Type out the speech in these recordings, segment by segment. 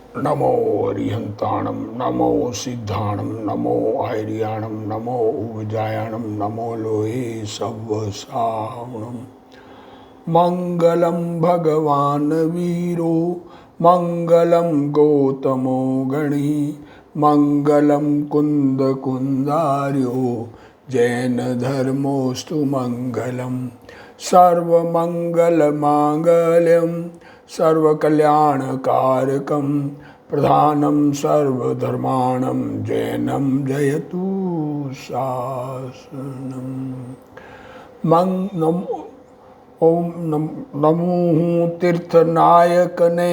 नमो अरिहंताणम नमो सिद्धाणम नमो आर्याणम नमो उपजायाणम नमो लोहे सव्वसावणम मंगलम भगवान वीरो मंगलम गौतमो गणी मंगलम कुंद कुंदार्यो जैन धर्मोस्तु मंगलम सर्वमंगल मांगल्यम सर्वकल्याणकारकं प्रधानं सर्वधर्माणं जैनं जयतु शासनम् नमो तीर्थनायकने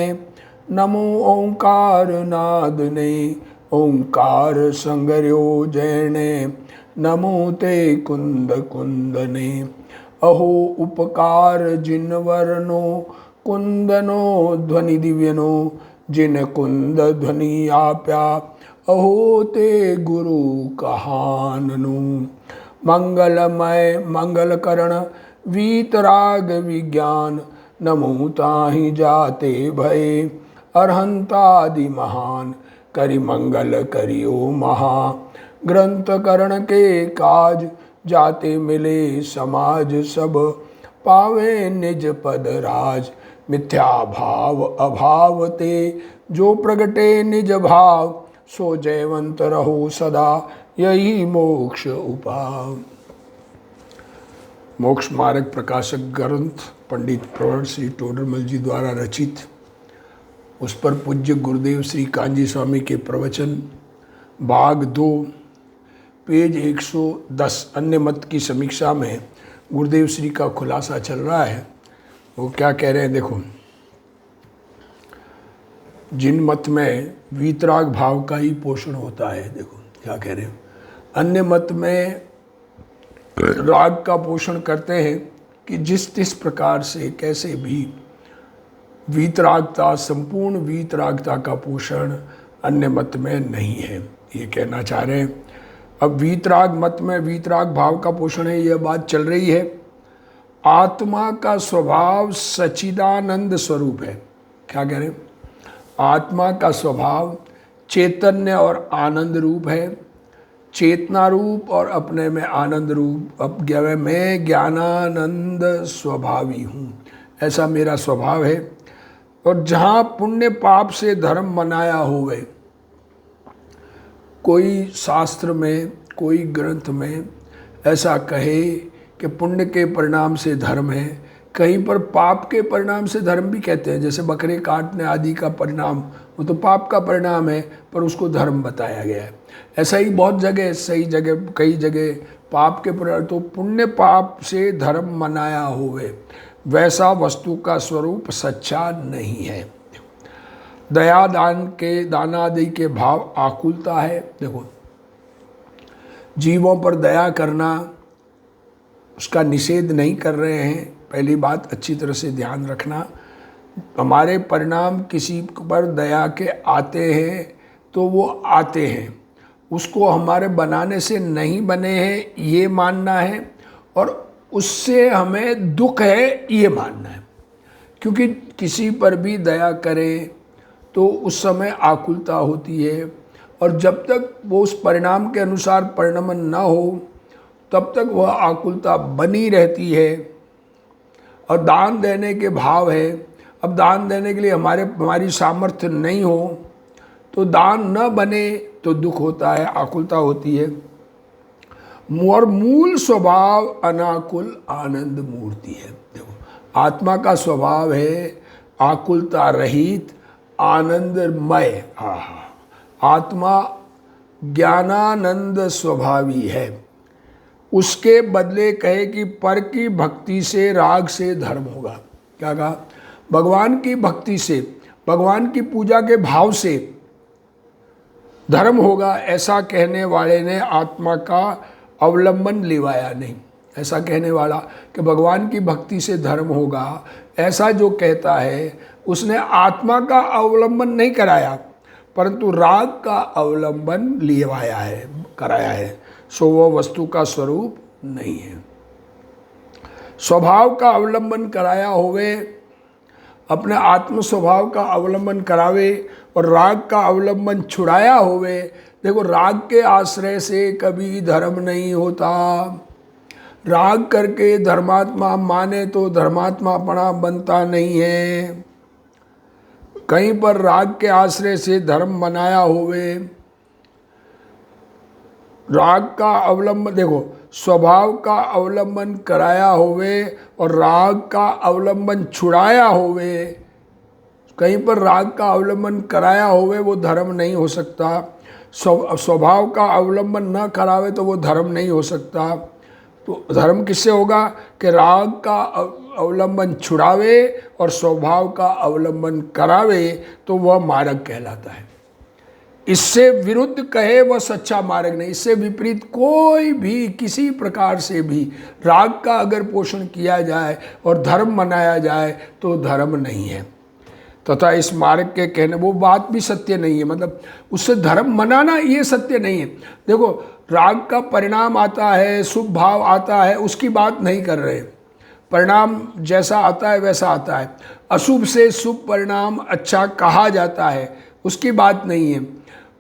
नमो ओंकारनादने ओंकार संगर्यो जैने नमो ते कुंद कुंदने अहो उपकार जिनवरनो कुंदनो ध्वनि दिव्यनो जिन कुंद ध्वनि आप्या अहो ते गुरु कहाननु मंगलमय मंगलकरण वीतराग विज्ञान नमो ताहि जाते भय अरहंतादि महान करि मंगल करियो महा ग्रंथ करण के काज जाते मिले समाज सब पावे निज पद राज मिथ्या भाव अभाव ते जो प्रगटे निज भाव सो जयवंत रहो सदा यही मोक्ष उपाय। मोक्ष मार्ग प्रकाशक ग्रंथ पंडित प्रवर श्री टोडरमल जी द्वारा रचित, उस पर पूज्य गुरुदेव श्री कांजी स्वामी के प्रवचन भाग 2 पेज 110 अन्य मत की समीक्षा में गुरुदेव श्री का खुलासा चल रहा है। वो क्या कह रहे हैं देखो, जिन मत में वीतराग भाव का ही पोषण होता है, देखो क्या कह रहे हैं, अन्य मत में राग का पोषण करते हैं कि जिस प्रकार से कैसे भी वीतरागता, संपूर्ण वीतरागता का पोषण अन्य मत में नहीं है, ये कहना चाह रहे हैं। अब वीतराग मत में वीतराग भाव का पोषण है, यह बात चल रही है। आत्मा का स्वभाव सच्चिदानंद स्वरूप है। क्या कह रहे हैं? आत्मा का स्वभाव चैतन्य और आनंद रूप है, चेतना रूप और अपने में आनंद रूप। अब मैं ज्ञानानंद स्वभावी हूँ, ऐसा मेरा स्वभाव है। और जहाँ पुण्य पाप से धर्म बनाया होवे, कोई शास्त्र में कोई ग्रंथ में ऐसा कहे कि पुण्य के परिणाम से धर्म है, कहीं पर पाप के परिणाम से धर्म भी कहते हैं, जैसे बकरे काटने आदि का परिणाम वो तो पाप का परिणाम है पर उसको धर्म बताया गया है। ऐसा ही बहुत जगह, सही जगह, कई जगह पाप के परिणाम, तो पुण्य पाप से धर्म मनाया होवे, वैसा वस्तु का स्वरूप सच्चा नहीं है। दया दान के दानादि के भाव आकुलता है। देखो, जीवों पर दया करना, उसका निषेध नहीं कर रहे हैं, पहली बात अच्छी तरह से ध्यान रखना। हमारे परिणाम किसी पर दया के आते हैं तो वो आते हैं, उसको हमारे बनाने से नहीं बने हैं ये मानना है, और उससे हमें दुख है ये मानना है। क्योंकि किसी पर भी दया करें तो उस समय आकुलता होती है, और जब तक वो उस परिणाम के अनुसार परिणमन न हो तब तक वह आकुलता बनी रहती है। और दान देने के भाव है, अब दान देने के लिए हमारी सामर्थ्य नहीं हो तो दान न बने तो दुख होता है, आकुलता होती है। और मूल स्वभाव अनाकुल आनंद मूर्ति है। देखो, आत्मा का स्वभाव है आकुलता रहित आनंदमय। आत्मा ज्ञानानंद स्वभावी है। उसके बदले कहे कि पर की भक्ति से, राग से धर्म होगा। क्या कहा? भगवान की भक्ति से, भगवान की पूजा के भाव से धर्म होगा, ऐसा कहने वाले ने आत्मा का अवलंबन लिवाया नहीं। ऐसा कहने वाला कि भगवान की भक्ति से धर्म होगा, ऐसा जो कहता है उसने आत्मा का अवलंबन नहीं कराया, परंतु राग का अवलंबन लिवाया है, कराया है। सो वह वस्तु का स्वरूप नहीं है। स्वभाव का अवलंबन कराया होवे अपने आत्म स्वभाव का अवलंबन करावे और राग का अवलंबन छुड़ाया होवे। देखो, राग के आश्रय से कभी धर्म नहीं होता। राग करके धर्मात्मा माने तो धर्मात्मापना बनता नहीं है। कहीं पर राग के आश्रय से धर्म बनाया होवे, राग का अवलंबन, देखो, स्वभाव का अवलंबन कराया होवे और राग का अवलंबन छुड़ाया होवे। कहीं पर राग का अवलंबन कराया होवे वो धर्म नहीं हो सकता। स्वभाव का अवलंबन न करावे तो वो धर्म नहीं हो सकता। तो धर्म किससे होगा कि राग का अवलंबन छुड़ावे और स्वभाव का अवलंबन करावे, तो वह मार्ग कहलाता है। इससे विरुद्ध कहे वह सच्चा मार्ग नहीं। इससे विपरीत कोई भी किसी प्रकार से भी राग का अगर पोषण किया जाए और धर्म मनाया जाए तो धर्म नहीं है। तथा इस मार्ग के कहने, वो बात भी सत्य नहीं है, मतलब उससे धर्म मनाना ये सत्य नहीं है। देखो, राग का परिणाम आता है, शुभ भाव आता है, उसकी बात नहीं कर रहे। परिणाम जैसा आता है वैसा आता है। अशुभ से शुभ परिणाम अच्छा कहा जाता है, उसकी बात नहीं है।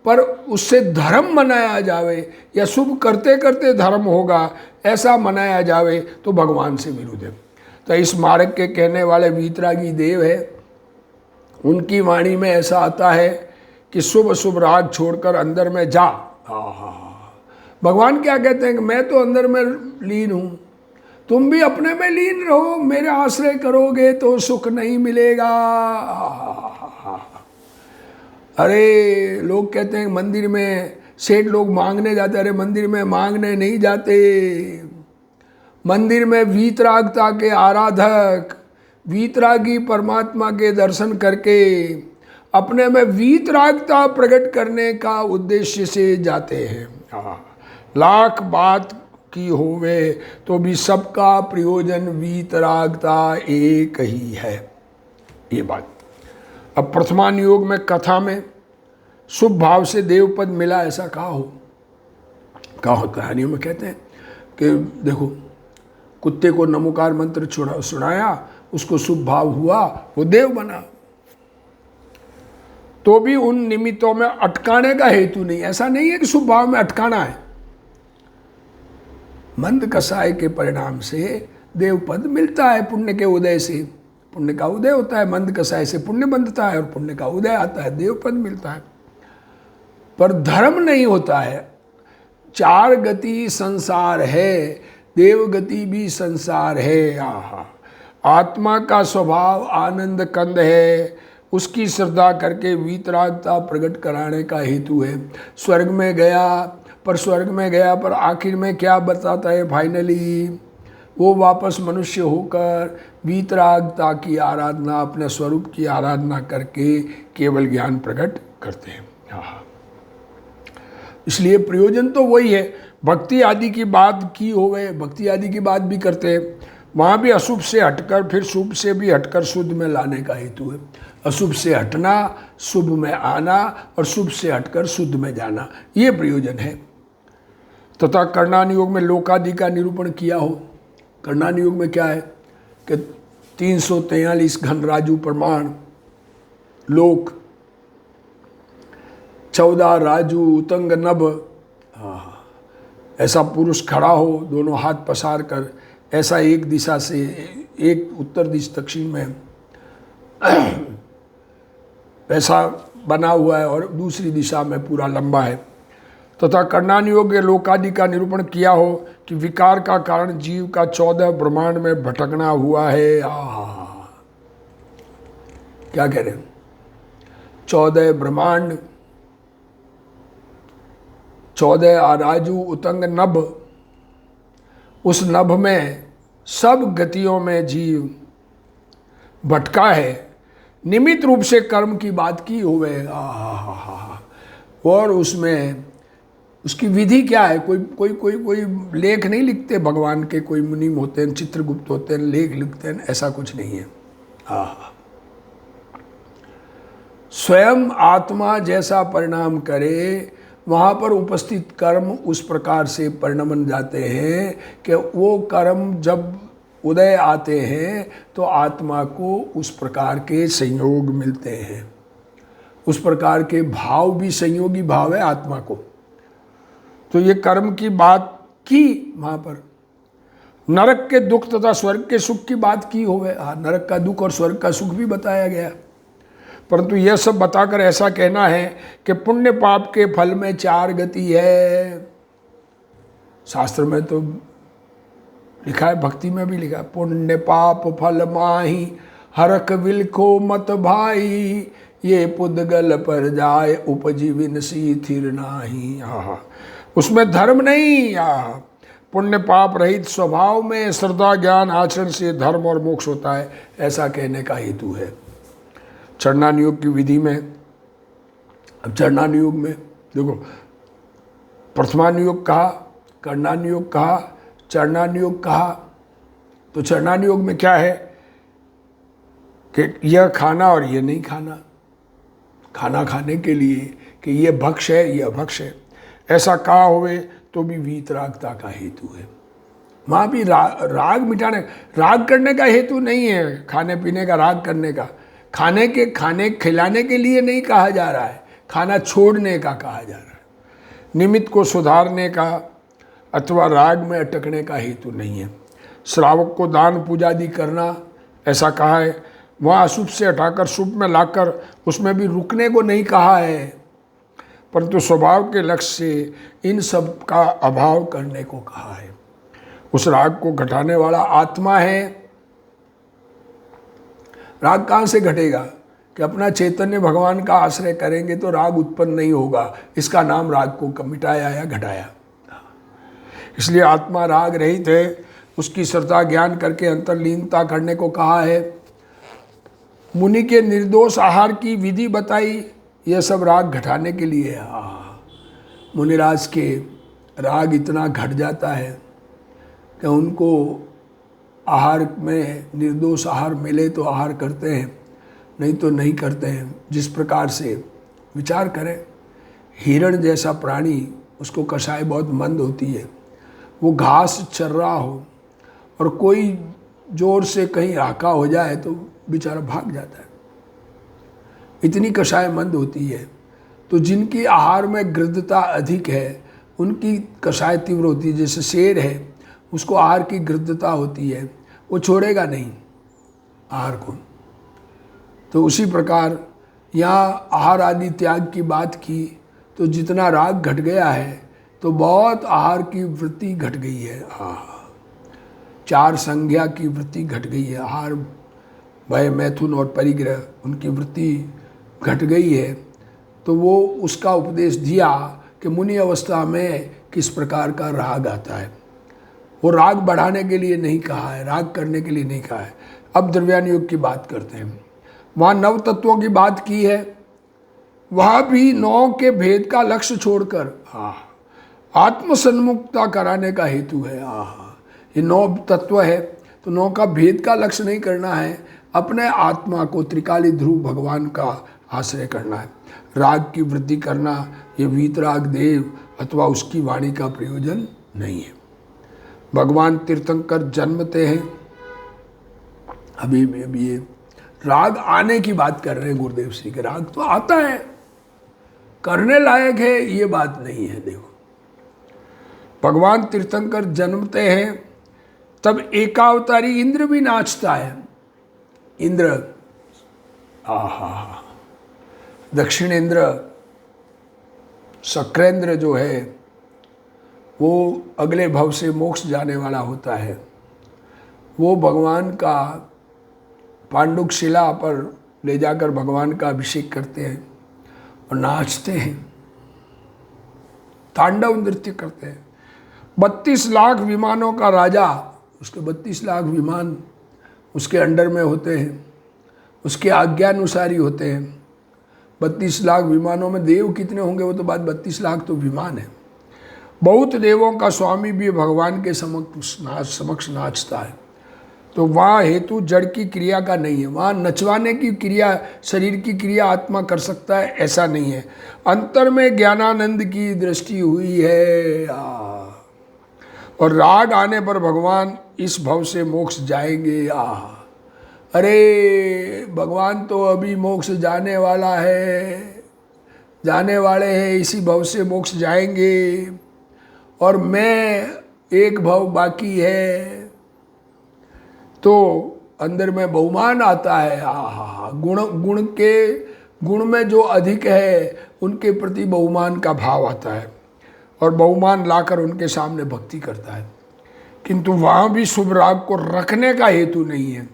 पर उससे धर्म मनाया जावे या शुभ करते करते धर्म होगा ऐसा मनाया जावे तो भगवान से विरुद्ध है। तो इस मार्ग के कहने वाले वीतरागी देव है, उनकी वाणी में ऐसा आता है कि शुभ शुभ राग छोड़कर अंदर में जा। भगवान क्या कहते हैं कि मैं तो अंदर में लीन हूँ, तुम भी अपने में लीन रहो, मेरे आश्रय करोगे तो सुख नहीं मिलेगा। अरे लोग कहते हैं मंदिर में सेठ लोग मांगने जाते, अरे मंदिर में मांगने नहीं जाते। मंदिर में वीतरागता के आराधक वीतरागी परमात्मा के दर्शन करके अपने में वीतरागता प्रकट करने का उद्देश्य से जाते हैं। लाख बात की होवे तो भी सबका प्रयोजन वीतरागता एक ही है, ये बात। अब प्रथमान योग में कथा में शुभ भाव से देवपद मिला, ऐसा कहा हो कहानियों में कहते हैं कि देखो, कुत्ते को नमोकार मंत्र सुनाया, उसको शुभ भाव हुआ, वो देव बना। तो भी उन निमित्तों में अटकाने का हेतु नहीं। ऐसा नहीं है कि शुभ भाव में अटकाना है। मंद कसाय के परिणाम से देवपद मिलता है, पुण्य के उदय से। पुण्य का उदय होता है, मंद कसाय से पुण्य बनता है और पुण्य का उदय आता है, देवपद मिलता है। पर धर्म नहीं होता है। चार गति संसार है, देवगति भी संसार है। आत्मा का स्वभाव आनंद कंद है, उसकी श्रद्धा करके वीतरागता प्रकट कराने का हेतु है। स्वर्ग में गया पर आखिर में क्या बताता है? फाइनली वो वापस मनुष्य होकर वीतरागता की आराधना, अपने स्वरूप की आराधना करके केवल ज्ञान प्रकट करते हैं। इसलिए प्रयोजन तो वही है। भक्ति आदि की बात की होवे, भक्ति आदि की बात भी करते हैं, वहाँ भी अशुभ से हटकर फिर शुभ से भी हटकर शुद्ध में लाने का हेतु है। अशुभ से हटना, शुभ में आना और शुभ से हटकर शुद्ध में जाना, ये प्रयोजन है। तथा कर्णान योग में लोकादि का निरूपण किया हो। कर्णान योग में क्या है कि 343 घन राजू प्रमाण लोक, 14 राजू उतंग नभ, ऐसा पुरुष खड़ा हो दोनों हाथ पसार कर, ऐसा एक दिशा से, एक उत्तर दिशा दक्षिण में ऐसा बना हुआ है और दूसरी दिशा में पूरा लंबा है। तथा कर्णान योग के लोकादि का निरूपण किया हो कि विकार का कारण जीव का 14 ब्रह्मांड में भटकना हुआ है। क्या कह रहे हैं? 14 ब्रह्मांड, 14 आराजू उतंग नभ, उस नभ में सब गतियों में जीव भटका है। निमित्त रूप से कर्म की बात की हुए, और उसमें उसकी विधि क्या है? कोई लेख नहीं लिखते भगवान के, कोई मुनि होते हैं, चित्रगुप्त होते हैं, लेख लिखते हैं, ऐसा कुछ नहीं है। स्वयं आत्मा जैसा परिणाम करे, वहाँ पर उपस्थित कर्म उस प्रकार से परिणमन जाते हैं कि वो कर्म जब उदय आते हैं तो आत्मा को उस प्रकार के संयोग मिलते हैं। उस प्रकार के भाव भी संयोगी भाव है आत्मा को। तो ये कर्म की बात की वहाँ पर, नरक के दुख तथा स्वर्ग के सुख की बात की होवे। नरक का दुख और स्वर्ग का सुख भी बताया गया, परंतु यह सब बताकर ऐसा कहना है कि पुण्य पाप के फल में 4 गति है। शास्त्र में तो लिखा है, भक्ति में भी लिखा है, पुण्य पाप फल माही हरक विलखो मत भाई, ये पुद्गल पर जाए उपजीविन सी थिर नाही। उसमें धर्म नहीं, पुण्य पाप रहित स्वभाव में श्रद्धा ज्ञान आचरण से धर्म और मोक्ष होता है, ऐसा कहने का हेतु है। चरणानुयोग की विधि में, अब चरणानुयोग में देखो, प्रथमानुयोग कहा, कर्णानुयोग कहा, चरणानुयोग कहा। तो चरणानुयोग में क्या है कि यह खाना और यह नहीं खाना, खाना खाने के लिए कि यह भक्ष है यह अभक्ष है, ऐसा कहा हुए तो भी वीतरागता का हेतु है। वहाँ भी राग मिटाने, राग करने का हेतु नहीं है, खाने पीने का राग करने का, खाने खिलाने के लिए नहीं कहा जा रहा है, खाना छोड़ने का कहा जा रहा है। निमित्त को सुधारने का अथवा राग में अटकने का हेतु नहीं है। श्रावक को दान पूजा आदि करना ऐसा कहा है, वहाँ अशुभ से हटाकर शुभ में लाकर उसमें भी रुकने को नहीं कहा है, परंतु स्वभाव के लक्ष्य से इन सब का अभाव करने को कहा है। उस राग को घटाने वाला आत्मा है। राग कहाँ से घटेगा कि अपना चैतन्य भगवान का आश्रय करेंगे तो राग उत्पन्न नहीं होगा। इसका नाम राग को मिटाया या घटाया। इसलिए आत्मा राग रहित है, उसकी श्रद्धा ज्ञान करके अंतर्लीनता करने को कहा है। मुनि के निर्दोष आहार की विधि बताई, यह सब राग घटाने के लिए है। मुनिराज के राग इतना घट जाता है कि उनको आहार में निर्दोष आहार मिले तो आहार करते हैं, नहीं तो नहीं करते हैं। जिस प्रकार से विचार करें, हिरण जैसा प्राणी, उसको कषाय बहुत मंद होती है, वो घास चर रहा हो और कोई जोर से कहीं हाका हो जाए तो बेचारा भाग जाता है, इतनी कषाय मंद होती है। तो जिनकी आहार में गृद्धता अधिक है उनकी कषाय तीव्र होती है। जैसे शेर है, उसको आहार की गृद्धता होती है, वो छोड़ेगा नहीं आहार को। तो उसी प्रकार यहाँ आहार आदि त्याग की बात की तो जितना राग घट गया है तो बहुत आहार की वृत्ति घट गई है। 4 संज्ञा की वृत्ति घट गई है। आहार, भय, मैथुन और परिग्रह, उनकी वृत्ति घट गई है। तो वो उसका उपदेश दिया कि मुनि अवस्था में किस प्रकार का राग आता है। वो राग बढ़ाने के लिए नहीं कहा है, राग करने के लिए नहीं कहा है। अब द्रव्यानुयोग की बात करते हैं। वहाँ 9 तत्वों की बात की है, वहाँ भी 9 के भेद का लक्ष्य छोड़कर आत्मसन्मुखता कराने का हेतु है। ये 9 तत्व है तो 9 का भेद का लक्ष्य नहीं करना है, अपने आत्मा को त्रिकाली ध्रुव भगवान का आश्रय करना है। राग की वृद्धि करना ये वीतराग देव अथवा उसकी वाणी का प्रयोजन नहीं है। भगवान तीर्थंकर जन्मते हैं। अभी ये राग आने की बात कर रहे हैं गुरुदेव श्री के। राग तो आता है, करने लायक है, ये बात नहीं है। देखो, भगवान तीर्थंकर जन्मते हैं तब एकावतारी इंद्र भी नाचता है। इंद्र, दक्षिण इंद्र, शक्रेंद्र जो है वो अगले भव से मोक्ष जाने वाला होता है। वो भगवान का पांडुक शिला पर ले जाकर भगवान का अभिषेक करते हैं और नाचते हैं, तांडव नृत्य करते हैं। 32 लाख विमानों का राजा, उसके 32 लाख विमान उसके अंडर में होते हैं, उसके आज्ञानुसारी होते हैं। 32 लाख विमानों में देव कितने होंगे वो तो बात, 32 लाख तो विमान है। बहुत देवों का स्वामी भी भगवान के समक्ष नाचता है। तो वहाँ हेतु जड़ की क्रिया का नहीं है, वहाँ नचवाने की क्रिया, शरीर की क्रिया आत्मा कर सकता है ऐसा नहीं है। अंतर में ज्ञानानंद की दृष्टि हुई है। और राग आने पर भगवान इस भव से मोक्ष जाएंगे। अरे भगवान तो अभी मोक्ष जाने वाला है, जाने वाले हैं, इसी भव से मोक्ष जाएंगे और मैं एक भव बाकी है। तो अंदर में बहुमान आता है। गुण में जो अधिक है उनके प्रति बहुमान का भाव आता है और बहुमान लाकर उनके सामने भक्ति करता है, किंतु वहाँ भी शुभ राग को रखने का हेतु नहीं है।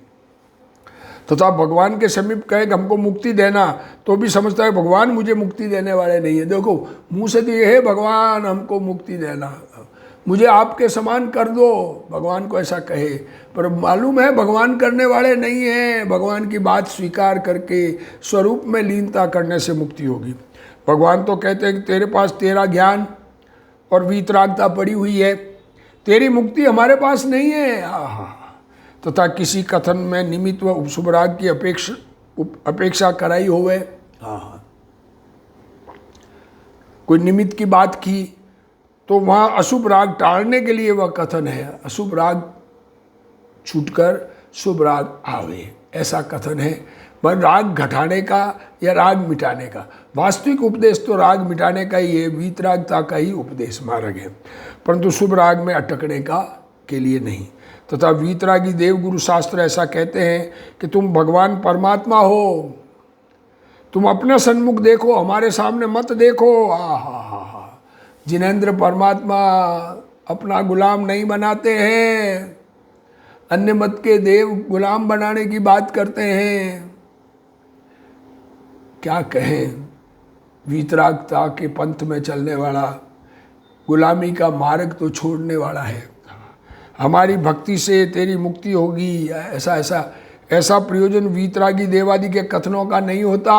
तथा भगवान के समीप कहे कि हमको मुक्ति देना, तो भी समझता है भगवान मुझे मुक्ति देने वाले नहीं है। देखो मुँह से तो ये है भगवान हमको मुक्ति देना, मुझे आपके समान कर दो, भगवान को ऐसा कहे, पर मालूम है भगवान करने वाले नहीं हैं। भगवान की बात स्वीकार करके स्वरूप में लीनता करने से मुक्ति होगी। भगवान तो कहते हैं कि तेरे पास तेरा ज्ञान और वीतरागता पड़ी हुई है, तेरी मुक्ति हमारे पास नहीं है। तथा किसी कथन में निमित्त व शुभ राग की अपेक्षा कराई होवे, कोई निमित्त की बात की तो वहाँ अशुभ राग टालने के लिए वह कथन है। अशुभ राग छूटकर शुभ राग आवे, ऐसा कथन है। पर राग घटाने का या राग मिटाने का, वास्तविक उपदेश तो राग मिटाने का ही है, वीतरागता का ही उपदेश मार्ग है, परंतु शुभ राग में अटकने का के लिए नहीं। तथा वीतरागी देवगुरु शास्त्र ऐसा कहते हैं कि तुम भगवान परमात्मा हो, तुम अपने सन्मुख देखो, हमारे सामने मत देखो। जिनेंद्र परमात्मा अपना गुलाम नहीं बनाते हैं, अन्य मत के देव गुलाम बनाने की बात करते हैं। क्या कहें, वीतरागता के पंथ में चलने वाला गुलामी का मार्ग तो छोड़ने वाला है। हमारी भक्ति से तेरी मुक्ति होगी, ऐसा प्रयोजन वीतरागी देवादि के कथनों का नहीं होता।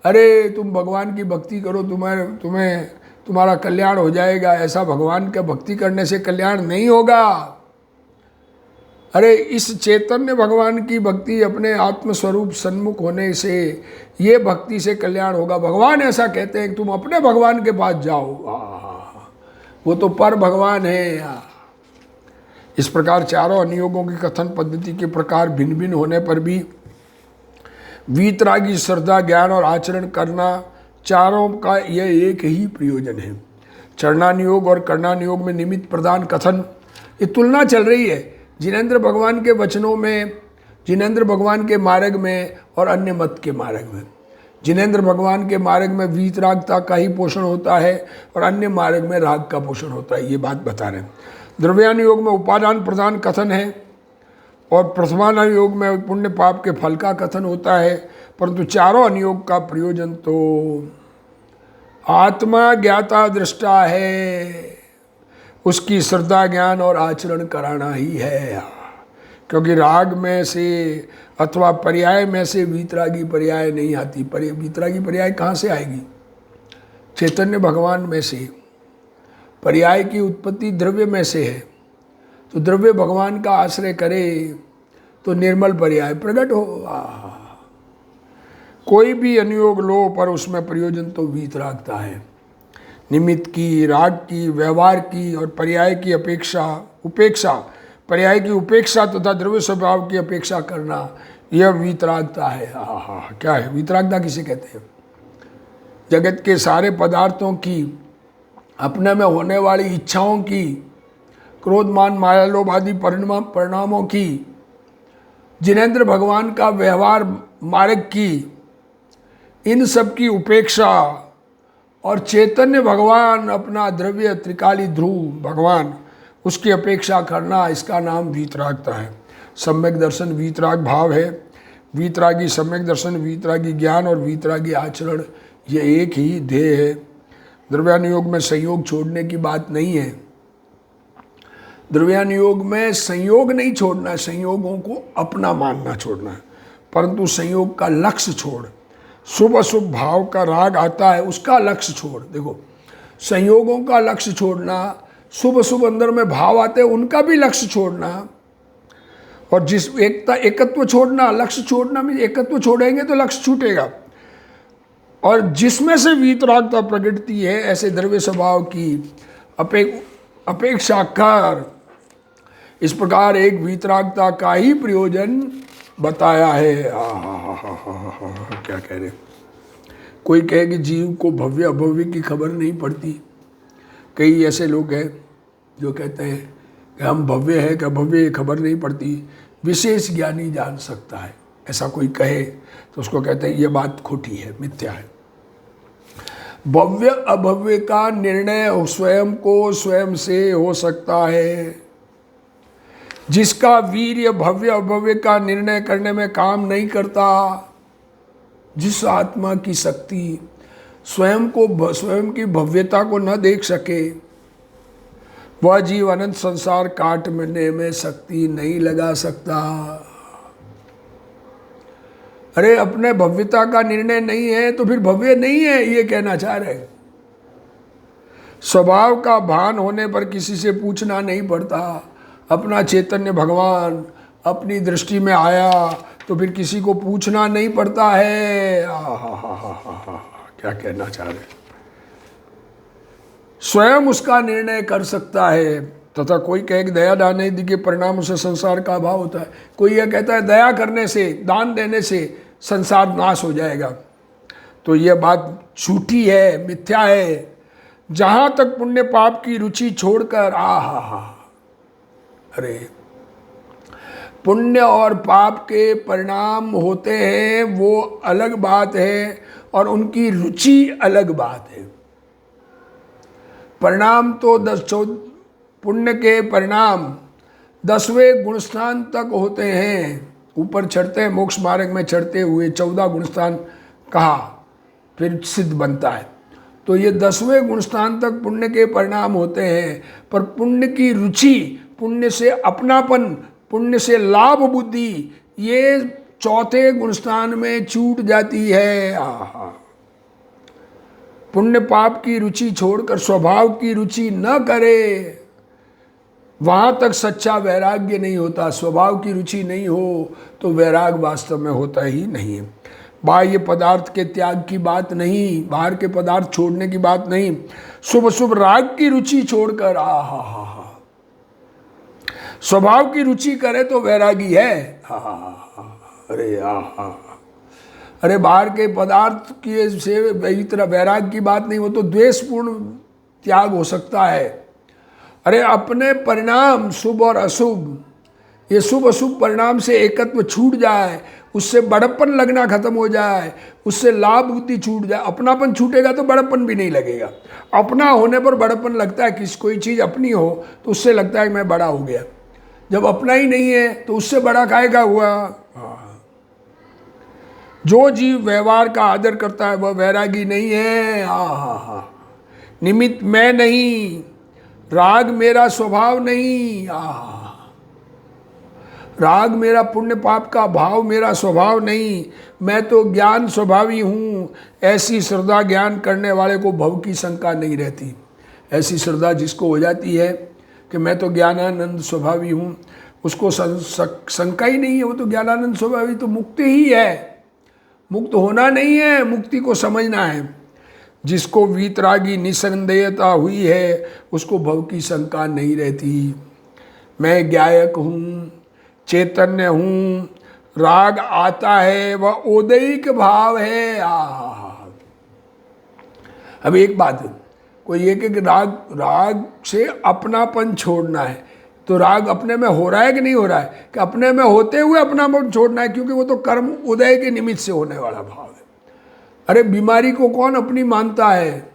अरे तुम भगवान की भक्ति करो, तुम्हारा कल्याण हो जाएगा, ऐसा भगवान का भक्ति करने से कल्याण नहीं होगा। अरे इस चैतन्य भगवान की भक्ति अपने आत्मस्वरूप सन्मुख होने से, ये भक्ति से कल्याण होगा। भगवान ऐसा कहते हैं कि तुम अपने भगवान के पास जाओ, वो तो पर भगवान है। इस प्रकार चारों अनुयोगों की कथन पद्धति के प्रकार भिन्न भिन्न होने पर भी वीतरागी श्रद्धा, ज्ञान और आचरण करना, चारों का यह एक ही प्रयोजन है। चरणानुयोग और कर्णानुयोग में निमित्त प्रदान कथन, ये तुलना चल रही है जिनेंद्र भगवान के वचनों में, जिनेंद्र भगवान के मार्ग में और अन्य मत के मार्ग में। जिनेंद्र भगवान के मार्ग में वीतरागता का ही पोषण होता है और अन्य मार्ग में राग का पोषण होता है, ये बात बता रहे हैं। द्रव्यानुयोग में उपादान प्रदान कथन है और प्रथमानुयोग में पुण्य पाप के फल का कथन होता है, परंतु चारों अनुयोग का प्रयोजन तो आत्मा ज्ञाता दृष्टा है, उसकी श्रद्धा, ज्ञान और आचरण कराना ही है। क्योंकि राग में से अथवा पर्याय में से वीतरागी पर्याय नहीं आती। वीतरागी पर्याय कहाँ से आएगी? चैतन्य भगवान में से। पर्याय की उत्पत्ति द्रव्य में से है, तो द्रव्य भगवान का आश्रय करे तो निर्मल पर्याय प्रकट हो। कोई भी अनुयोग लो पर उसमें प्रयोजन तो वीतरागता है। निमित्त की, राग की, व्यवहार की और पर्याय की उपेक्षा, पर्याय की उपेक्षा तथा द्रव्य स्वभाव की अपेक्षा करना, यह वीतरागता है। क्या है वीतरागता? किसे कहते हैं? जगत के सारे पदार्थों की, अपने में होने वाली इच्छाओं की, क्रोध, मान, माया, लोभ आदि परिणामों की, जिनेंद्र भगवान का व्यवहार मार्ग की, इन सब की उपेक्षा और चैतन्य भगवान अपना द्रव्य त्रिकाली ध्रुव भगवान, उसकी अपेक्षा करना, इसका नाम वीतरागता है। सम्यक दर्शन वीतराग भाव है। वीतरागी सम्यक दर्शन, वीतरागी ज्ञान और वीतरागी आचरण, ये एक ही ध्येय है। द्रव्यानुयोग में संयोग छोड़ने की बात नहीं है। द्रव्यानुयोग में संयोग नहीं छोड़ना है, संयोगों को अपना मानना छोड़ना है, परंतु संयोग का लक्ष्य छोड़। शुभ अशुभ भाव का राग आता है, उसका लक्ष्य छोड़। देखो, संयोगों का लक्ष्य छोड़ना, शुभ अशुभ अंदर में भाव आते हैं उनका भी लक्ष्य छोड़ना, और जिस एकत्व छोड़ना, लक्ष्य छोड़ना में एकत्व छोड़ेंगे तो लक्ष्य छूटेगा। और जिसमें से वीतरागता प्रकटती है, ऐसे द्रव्य स्वभाव की अपेक्षा कर इस प्रकार एक वीतरागता का ही प्रयोजन बताया है। क्या कह रहे, कोई कहे कि जीव को भव्य अभव्य की खबर नहीं पड़ती। कई ऐसे लोग हैं जो कहते हैं कि हम भव्य है कि अभव्य खबर नहीं पड़ती, विशेष ज्ञानी जान सकता है। ऐसा कोई कहे तो उसको कहते हैं ये बात खोटी है, मिथ्या है। भव्य अभव्य का निर्णय स्वयं को स्वयं से हो सकता है। जिसका वीर्य भव्य अभव्य का निर्णय करने में काम नहीं करता, जिस आत्मा की शक्ति स्वयं की भव्यता को न देख सके, वह जीव अनंत संसार काटने में शक्ति नहीं लगा सकता। अरे अपने भव्यता का निर्णय नहीं है तो फिर भव्य नहीं है, ये कहना चाह रहे। स्वभाव का भान होने पर किसी से पूछना नहीं पड़ता। अपना चैतन्य भगवान अपनी दृष्टि में आया तो फिर किसी को पूछना नहीं पड़ता है। क्या कहना चाह रहे, स्वयं उसका निर्णय कर सकता है। तथा कोई कहे कि दया दान के परिणाम से संसार का अभाव होता है। कोई यह कहता है दया करने से, दान देने से संसार नाश हो जाएगा, तो यह बात झूठी है, मिथ्या है। जहाँ तक पुण्य पाप की रुचि छोड़कर अरे पुण्य और पाप के परिणाम होते हैं वो अलग बात है, और उनकी रुचि अलग बात है। परिणाम तो पुण्य के परिणाम 10वें गुणस्थान तक होते हैं। ऊपर चढ़ते हैं, मोक्ष मार्ग में चढ़ते हुए 14 गुणस्थान कहा, फिर सिद्ध बनता है। तो ये 10वें गुणस्थान तक पुण्य के परिणाम होते हैं, पर पुण्य की रुचि, पुण्य से अपनापन, पुण्य से लाभ बुद्धि, ये 4थे गुणस्थान में छूट जाती है। पुण्य पाप की रुचि छोड़कर स्वभाव की रुचि न करे, वहाँ तक सच्चा वैराग्य नहीं होता। स्वभाव की रुचि नहीं हो तो वैराग वास्तव में होता ही नहीं है। बाह्य पदार्थ के त्याग की बात नहीं, बाहर के पदार्थ छोड़ने की बात नहीं, शुभ शुभ राग की रुचि छोड़कर स्वभाव की रुचि करे तो वैरागी है। अरे अरे बाहर के पदार्थ की से इतना वैराग की बात नहीं, वो तो द्वेषपूर्ण त्याग हो सकता है। अरे अपने परिणाम शुभ और अशुभ, ये शुभ अशुभ परिणाम से एकत्व छूट जाए, उससे बड़प्पन लगना खत्म हो जाए, उससे लाभ बुद्धि छूट जाए। अपनापन छूटेगा तो बड़प्पन भी नहीं लगेगा। अपना होने पर बड़प्पन लगता है, किसी कोई चीज़ अपनी हो तो उससे लगता है कि मैं बड़ा हो गया। जब अपना ही नहीं है तो उससे बड़ा काहेगा हुआ। जो जीव व्यवहार का आदर करता है वह वैरागी नहीं है। निमित्त मैं नहीं, राग मेरा स्वभाव नहीं। राग मेरा पुण्य पाप का भाव मेरा स्वभाव नहीं, मैं तो ज्ञान स्वभावी हूँ। ऐसी श्रद्धा ज्ञान करने वाले को भव की शंका नहीं रहती। ऐसी श्रद्धा जिसको हो जाती है कि मैं तो ज्ञानानंद स्वभावी हूँ, उसको शंका ही नहीं है। वो तो ज्ञानानंद स्वभावी तो मुक्ति ही है। मुक्त होना नहीं है, मुक्ति को समझना है। जिसको वीतरागी निसंदेहता हुई है उसको भव की शंका नहीं रहती। मैं ज्ञायक हूँ, चैतन्य हूँ, राग आता है वह औदैहिक भाव है। अब एक बात है, कोई ये कि राग से अपनापन छोड़ना है, तो राग अपने में हो रहा है कि नहीं हो रहा है? कि अपने में होते हुए अपनापन छोड़ना है, क्योंकि वो तो कर्म उदय के निमित्त से होने वाला भाव है। अरे बीमारी को कौन अपनी मानता है?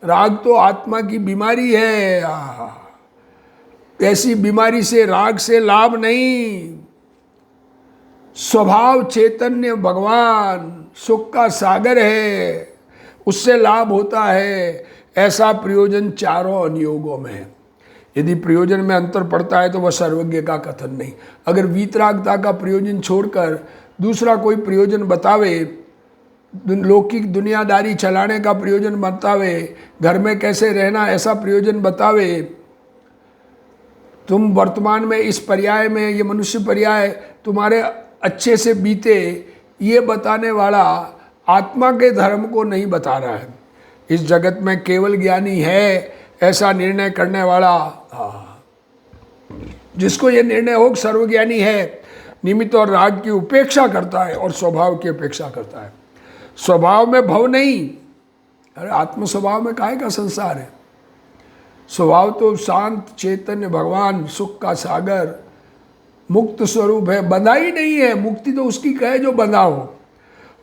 राग तो आत्मा की बीमारी है। ऐसी बीमारी से राग से लाभ नहीं। स्वभाव चैतन्य भगवान सुख का सागर है, उससे लाभ होता है। ऐसा प्रयोजन चारों अनुयोगों में है। यदि प्रयोजन में अंतर पड़ता है तो वह सर्वज्ञ का कथन नहीं। अगर वीतरागता का प्रयोजन छोड़कर दूसरा कोई प्रयोजन बतावे, लौकिक दुनियादारी चलाने का प्रयोजन बतावे, घर में कैसे रहना ऐसा प्रयोजन बतावे, तुम वर्तमान में इस पर्याय में, ये मनुष्य पर्याय तुम्हारे अच्छे से बीते, ये बताने वाला आत्मा के धर्म को नहीं बता रहा है। इस जगत में केवल ज्ञानी है ऐसा निर्णय करने वाला जिसको ये निर्णय हो सर्वज्ञानी है, निमित्त और राग की उपेक्षा करता है और स्वभाव की अपेक्षा करता है। स्वभाव में भव नहीं, अरे आत्म स्वभाव में काहे का संसार है। स्वभाव तो शांत चैतन्य भगवान सुख का सागर मुक्त स्वरूप है, बंधा ही नहीं है। मुक्ति तो उसकी कहे जो बंधा हो।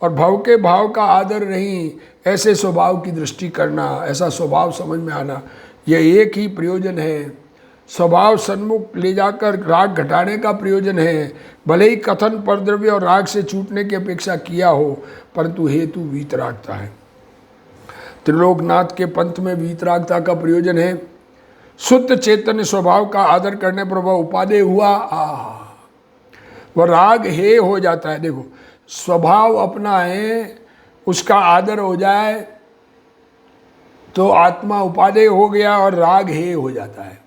और भव के भाव का आदर नहीं, ऐसे स्वभाव की दृष्टि करना, ऐसा स्वभाव समझ में आना, यह एक ही प्रयोजन है। स्वभाव सन्मुख ले जाकर राग घटाने का प्रयोजन है। भले ही कथन परद्रव्य और राग से छूटने की अपेक्षा किया हो, परंतु हेतु वीतरागता है। त्रिलोकनाथ के पंथ में वीतरागता का प्रयोजन है। शुद्ध चैतन्य स्वभाव का आदर करने पर वह उपादेय हुआ, वह राग हे हो जाता है। देखो, स्वभाव अपना है, उसका आदर हो जाए तो आत्मा उपादेय हो गया और राग हे हो जाता है।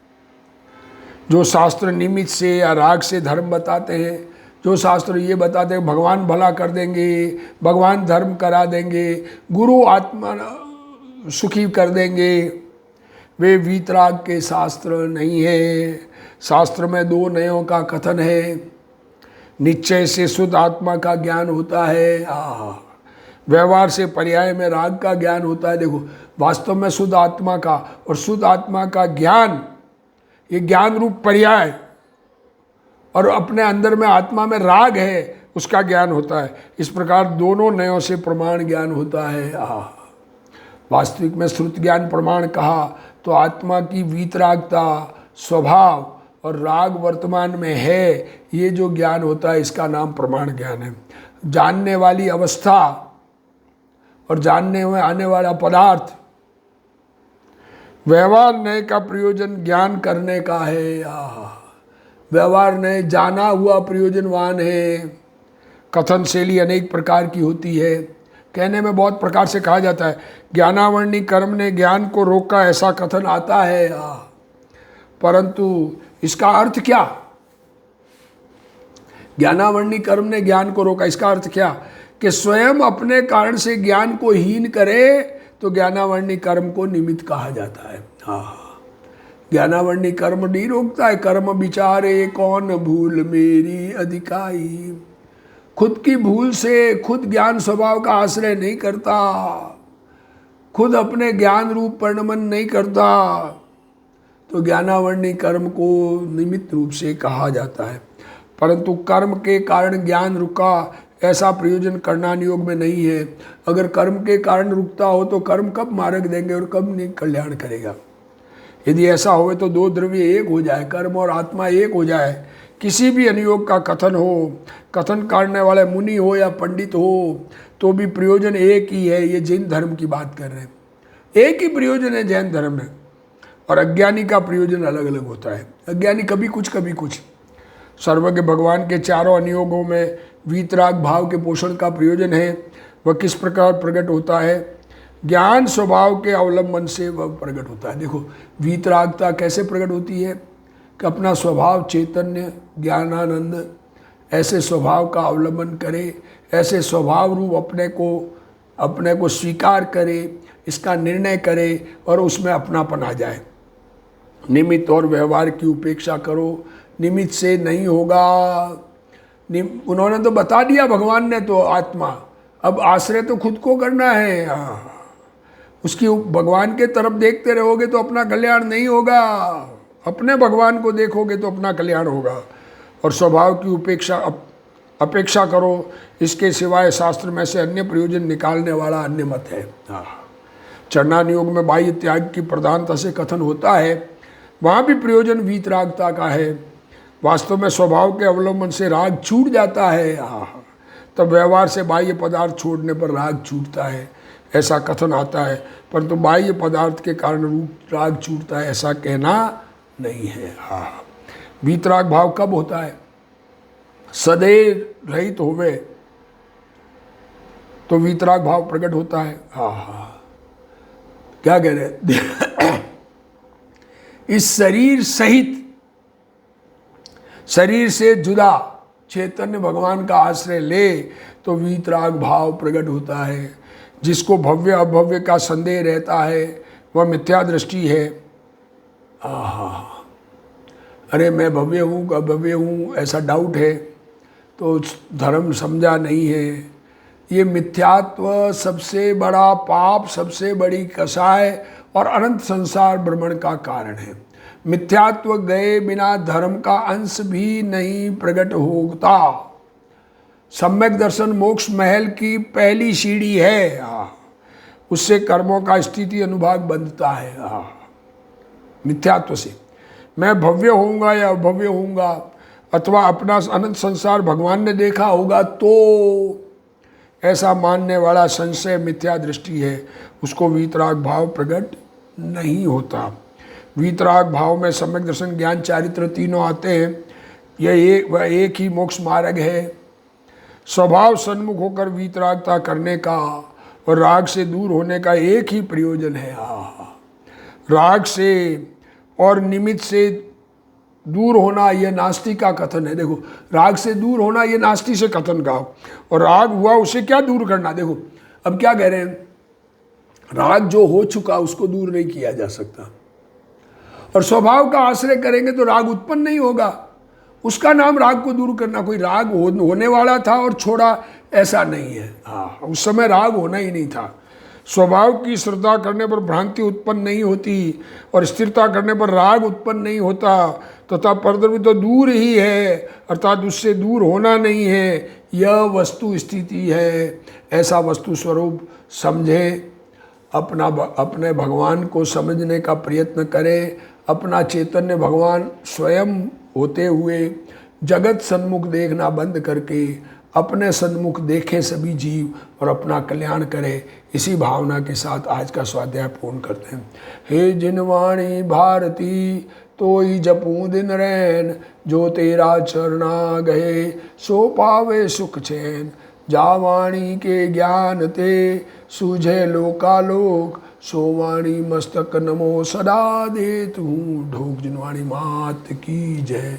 जो शास्त्र निमित्त से या राग से धर्म बताते हैं, जो शास्त्र ये बताते हैं भगवान भला कर देंगे, भगवान धर्म करा देंगे, गुरु आत्मा सुखी कर देंगे, वे वीतराग के शास्त्र नहीं है। शास्त्र में दो नयों का कथन है। निश्चय से शुद्ध आत्मा का ज्ञान होता है, व्यवहार से पर्याय में राग का ज्ञान होता है। देखो, वास्तव में शुद्ध आत्मा का और शुद्ध आत्मा का ज्ञान, ये ज्ञान रूप पर्याय, और अपने अंदर में आत्मा में राग है, उसका ज्ञान होता है। इस प्रकार दोनों नयों से प्रमाण ज्ञान होता है। वास्तविक में श्रुत ज्ञान प्रमाण कहा तो आत्मा की वीतरागता स्वभाव और राग वर्तमान में है, ये जो ज्ञान होता है इसका नाम प्रमाण ज्ञान है। जानने वाली अवस्था और जानने में आने वाला पदार्थ, व्यवहार नय का प्रयोजन ज्ञान करने का है। व्यवहार नय जाना हुआ प्रयोजनवान है। कथन शैली अनेक प्रकार की होती है। कहने में बहुत प्रकार से कहा जाता है, ज्ञानावरणी कर्म ने ज्ञान को रोका, ऐसा कथन आता है। परंतु इसका अर्थ क्या? ज्ञानावरणी कर्म ने ज्ञान को रोका, इसका अर्थ क्या? कि स्वयं अपने कारण से ज्ञान को हीन करे तो ज्ञानावरणी कर्म को निमित्त कहा जाता है। ज्ञानावरणी कर्म नहीं रोकता है। कर्म विचारे कौन भूल मेरी अधिकाई। खुद की भूल से खुद ज्ञान स्वभाव का आश्रय नहीं करता, खुद अपने ज्ञान रूप परिणमन नहीं करता, तो ज्ञानावरणी कर्म को निमित्त रूप से कहा जाता है। परंतु कर्म के कारण ज्ञान रुका, ऐसा प्रयोजन करना नियोग में नहीं है। अगर कर्म के कारण रुकता हो तो कर्म कब मार्ग देंगे और कब नहीं कल्याण करेगा। यदि ऐसा हो तो दो द्रव्य एक हो जाए, कर्म और आत्मा एक हो जाए। किसी भी अनुयोग का कथन हो, कथन करने वाले मुनि हो या पंडित हो, तो भी प्रयोजन एक ही है। ये जैन धर्म की बात कर रहे हैं, एक ही प्रयोजन है जैन धर्म में। और अज्ञानी का प्रयोजन अलग अलग होता है। अज्ञानी कभी कुछ कभी कुछ। सर्वज्ञ भगवान के चारों अनुयोगों में वीतराग भाव के पोषण का प्रयोजन है। वह किस प्रकार प्रकट होता है? ज्ञान स्वभाव के अवलंबन से वह प्रकट होता है। देखो, वीतरागता कैसे प्रकट होती है कि अपना स्वभाव चैतन्य ज्ञानानंद, ऐसे स्वभाव का अवलंबन करे, ऐसे स्वभाव रूप अपने को स्वीकार करे, इसका निर्णय करे और उसमें अपनापन आ जाए। निमित्त और व्यवहार की उपेक्षा करो। निमित्त से नहीं होगा। उन्होंने तो बता दिया भगवान ने तो आत्मा, अब आश्रय तो खुद को करना है। उसकी भगवान के तरफ देखते रहोगे तो अपना कल्याण नहीं होगा, अपने भगवान को देखोगे तो अपना कल्याण होगा। और स्वभाव की अपेक्षा करो। इसके सिवाय शास्त्र में से अन्य प्रयोजन निकालने वाला अन्य मत है। चरणानुयोग में बाह्य त्याग की प्रधानता से कथन होता है, वहाँ भी प्रयोजन वीतरागता का है। वास्तव में स्वभाव के अवलंबन से राग छूट जाता है। तब व्यवहार से बाह्य पदार्थ छोड़ने पर राग छूटता है, ऐसा कथन आता है। परंतु बाह्य पदार्थ के कारण रूप राग छूटता है, ऐसा कहना नहीं है। वीतराग भाव कब होता है? सदैव रहित होवे तो वीतराग भाव प्रकट होता है। क्या कह रहे? इस शरीर सहित, शरीर से जुदा चैतन्य भगवान का आश्रय ले तो वीतराग भाव प्रकट होता है। जिसको भव्य अभव्य का संदेह रहता है वह मिथ्या दृष्टि है। अरे मैं भव्य हूँ अभव्य हूँ, ऐसा डाउट है तो धर्म समझा नहीं है। ये मिथ्यात्व सबसे बड़ा पाप, सबसे बड़ी कसाय और अनंत संसार भ्रमण का कारण है। मिथ्यात्व गए बिना धर्म का अंश भी नहीं प्रकट होता। सम्यक दर्शन मोक्ष महल की पहली सीढ़ी है। उससे कर्मों का स्थिति अनुभाग बंधता है। मिथ्यात्व से मैं भव्य होऊंगा या अभव्य होऊंगा, अथवा अपना अनंत संसार भगवान ने देखा होगा, तो ऐसा मानने वाला संशय मिथ्या दृष्टि है, उसको वीतराग भाव प्रकट नहीं होता। वीतराग भाव में सम्यक दर्शन, ज्ञान, चारित्र तीनों आते हैं। वह एक ही मोक्ष मार्ग है। स्वभाव सन्मुख होकर वीतरागता करने का और राग से दूर होने का एक ही प्रयोजन है। राग से और निमित्त से दूर होना यह नास्ति का कथन है। देखो, राग से दूर होना यह नास्ति से कथन का, और राग हुआ उसे क्या दूर करना। देखो अब क्या कह रहे हैं, राग जो हो चुका उसको दूर नहीं किया जा सकता, और स्वभाव का आश्रय करेंगे तो राग उत्पन्न नहीं होगा। उसका नाम राग को दूर करना। कोई राग होने वाला था और छोड़ा, ऐसा नहीं है। उस समय राग होना ही नहीं था। स्वभाव की श्रद्धा करने पर भ्रांति उत्पन्न नहीं होती, और स्थिरता करने पर राग उत्पन्न नहीं होता, तथा परद्रव्य तो दूर ही है, अर्थात उससे दूर होना नहीं है। यह वस्तु स्थिति है। ऐसा वस्तु स्वरूप समझे, अपने भगवान को समझने का प्रयत्न करें। अपना चैतन्य भगवान स्वयं होते हुए जगत सन्मुख देखना बंद करके अपने सन्मुख देखें सभी जीव और अपना कल्याण करें। इसी भावना के साथ आज का स्वाध्याय पूर्ण करते हैं। हे जिनवाणी भारती तोई जपूं दिन रैन, जो तेरा चरना गए सो पावे सुख चैन। जावाणी के ज्ञान ते सूझे लोकालोक, सोवाणी मस्तक नमो सदा देत हूँ। ढोक जिनवाणी मात की जय।